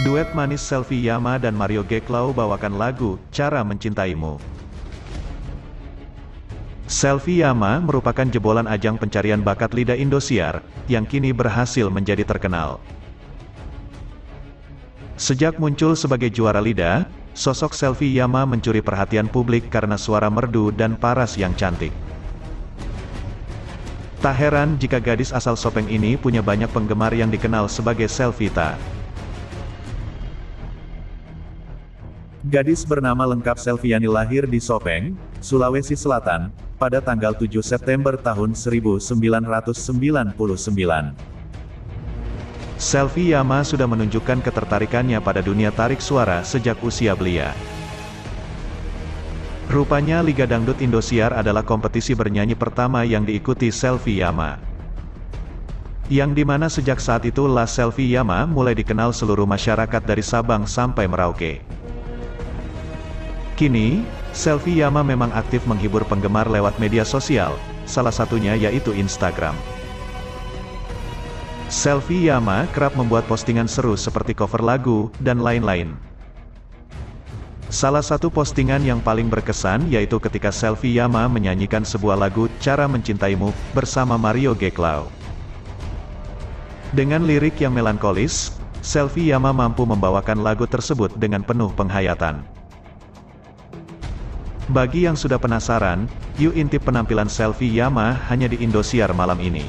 Duet manis Selfie Yama dan Mario Geklau bawakan lagu Cara Mencintaimu. Selfie Yama merupakan jebolan ajang pencarian bakat lidah Indosiar, yang kini berhasil menjadi terkenal. Sejak muncul sebagai juara lidah, sosok Selfie Yama mencuri perhatian publik karena suara merdu dan paras yang cantik. Tak heran jika gadis asal Sopeng ini punya banyak penggemar yang dikenal sebagai Selfita. Gadis bernama lengkap Selviani lahir di Sopeng, Sulawesi Selatan, pada tanggal 7 September tahun 1999. Selfie Yama sudah menunjukkan ketertarikannya pada dunia tarik suara sejak usia belia. Rupanya Liga Dangdut Indosiar adalah kompetisi bernyanyi pertama yang diikuti Selfie Yama. Yang dimana sejak saat itulah Selfie Yama mulai dikenal seluruh masyarakat dari Sabang sampai Merauke. Kini, Selfie Yama memang aktif menghibur penggemar lewat media sosial, salah satunya yaitu Instagram. Selfie Yama kerap membuat postingan seru seperti cover lagu, dan lain-lain. Salah satu postingan yang paling berkesan yaitu ketika Selfie Yama menyanyikan sebuah lagu Cara Mencintaimu bersama Mario Geklau. Dengan lirik yang melankolis, Selfie Yama mampu membawakan lagu tersebut dengan penuh penghayatan. Bagi yang sudah penasaran, yuk intip penampilan Selfie Yama hanya di Indosiar malam ini.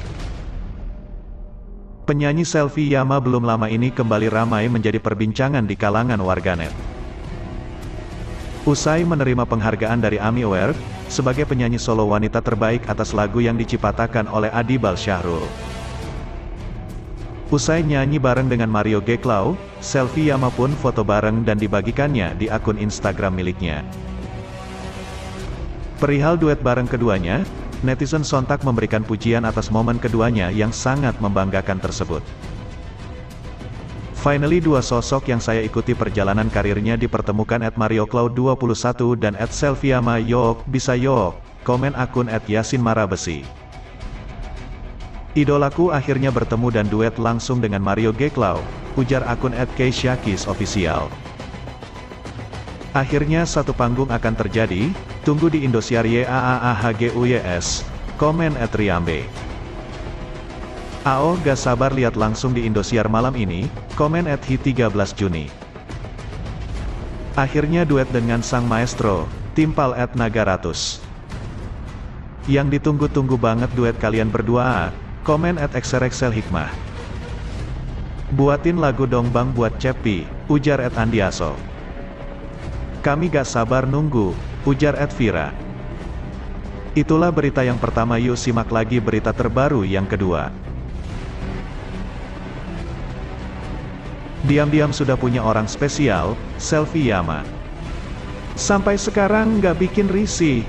Penyanyi Selfie Yama belum lama ini kembali ramai menjadi perbincangan di kalangan warganet. Usai menerima penghargaan dari AMI Award, sebagai penyanyi solo wanita terbaik atas lagu yang diciptakan oleh Adibal Syahrul. Usai nyanyi bareng dengan Mario Geklau, Selfie Yama pun foto bareng dan dibagikannya di akun Instagram miliknya. Perihal duet bareng keduanya, netizen sontak memberikan pujian atas momen keduanya yang sangat membanggakan tersebut. Finally dua sosok yang saya ikuti perjalanan karirnya dipertemukan @mariocloud21 dan @selfieyama yook bisa yook, komen akun @yasinmarabesi. Idolaku akhirnya bertemu dan duet langsung dengan Mario Geklau, ujar akun @keisyakisofficial. Akhirnya satu panggung akan terjadi, tunggu di Indosiar YAAAHGUYS, komen @riambe. AO gak sabar lihat langsung di Indosiar malam ini, komen @hi13 Juni. Akhirnya duet dengan sang maestro, timpal @nagaratus. Yang ditunggu-tunggu banget duet kalian berdua, komen @xrxlhikmah. Buatin lagu dong bang buat Cepi, ujar @andiaso. Kami gak sabar nunggu, ujar @vira. Itulah berita yang pertama, yuk simak lagi berita terbaru yang kedua. Diam-diam sudah punya orang spesial, Selfie Yama. Sampai sekarang nggak bikin risih.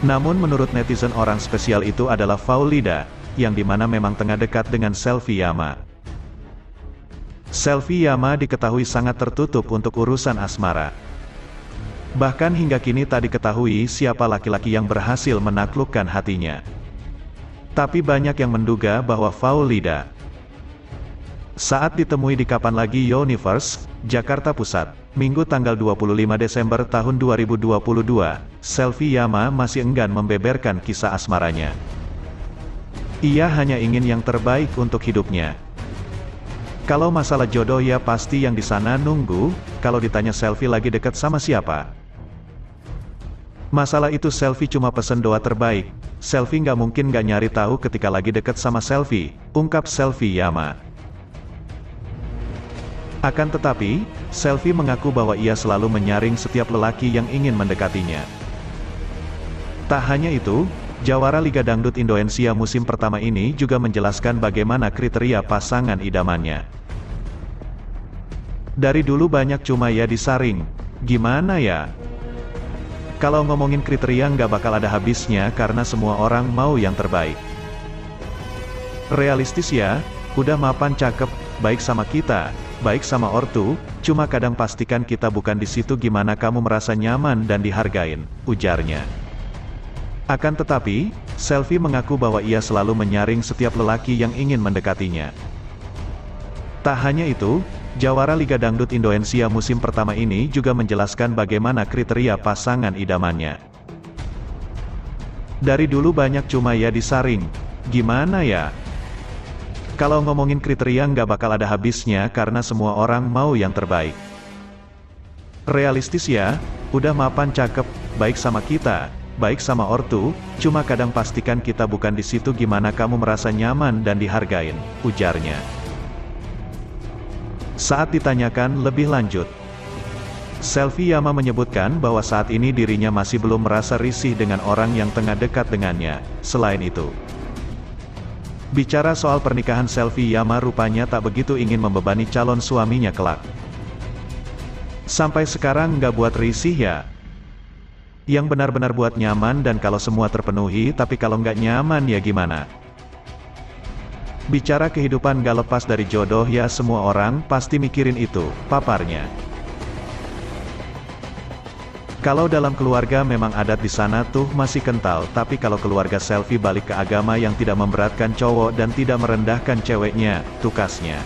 Namun menurut netizen orang spesial itu adalah Faulida, yang dimana memang tengah dekat dengan Selfie Yama. Selfie Yama diketahui sangat tertutup untuk urusan asmara. Bahkan hingga kini tak diketahui siapa laki-laki yang berhasil menaklukkan hatinya. Tapi banyak yang menduga bahwa Faulida. Saat ditemui di Kapan Lagi Universe, Jakarta Pusat, Minggu tanggal 25 Desember tahun 2022, Selfie Yama masih enggan membeberkan kisah asmaranya. Ia hanya ingin yang terbaik untuk hidupnya. Kalau masalah jodoh ya pasti yang di sana nunggu, kalau ditanya Selfie lagi dekat sama siapa. Masalah itu Selfie cuma pesen doa terbaik, Selfie nggak mungkin nggak nyari tahu ketika lagi dekat sama Selfie, ungkap Selfie Yama. Akan tetapi, Selfie mengaku bahwa ia selalu menyaring setiap lelaki yang ingin mendekatinya. Tak hanya itu, jawara Liga Dangdut Indonesia musim pertama ini juga menjelaskan bagaimana kriteria pasangan idamannya. Dari dulu banyak cuma ya disaring, gimana ya? Kalau ngomongin kriteria nggak bakal ada habisnya karena semua orang mau yang terbaik. Realistis ya, udah mapan cakep, baik sama kita, baik sama ortu, cuma kadang pastikan kita bukan di situ gimana kamu merasa nyaman dan dihargain, ujarnya. Akan tetapi, Selfie mengaku bahwa ia selalu menyaring setiap lelaki yang ingin mendekatinya. Tak hanya itu, jawara Liga Dangdut Indonesia musim pertama ini juga menjelaskan bagaimana kriteria pasangan idamannya. Dari dulu banyak cuma ya disaring. Gimana ya? Kalau ngomongin kriteria nggak bakal ada habisnya karena semua orang mau yang terbaik. Realistis ya, udah mapan cakep, baik sama kita, baik sama ortu, cuma kadang pastikan kita bukan di situ gimana kamu merasa nyaman dan dihargain, ujarnya. Saat ditanyakan lebih lanjut, Selvi Yama menyebutkan bahwa saat ini dirinya masih belum merasa risih dengan orang yang tengah dekat dengannya. Selain itu, bicara soal pernikahan, Selvi Yama rupanya tak begitu ingin membebani calon suaminya kelak. Sampai sekarang nggak buat risih ya. Yang benar-benar buat nyaman, dan kalau semua terpenuhi, tapi kalau nggak nyaman ya gimana? Bicara kehidupan gak lepas dari jodoh ya, semua orang pasti mikirin itu, paparnya. Kalau dalam keluarga memang adat di sana tuh masih kental, tapi kalau keluarga Selvi balik ke agama yang tidak memberatkan cowok dan tidak merendahkan ceweknya, tukasnya.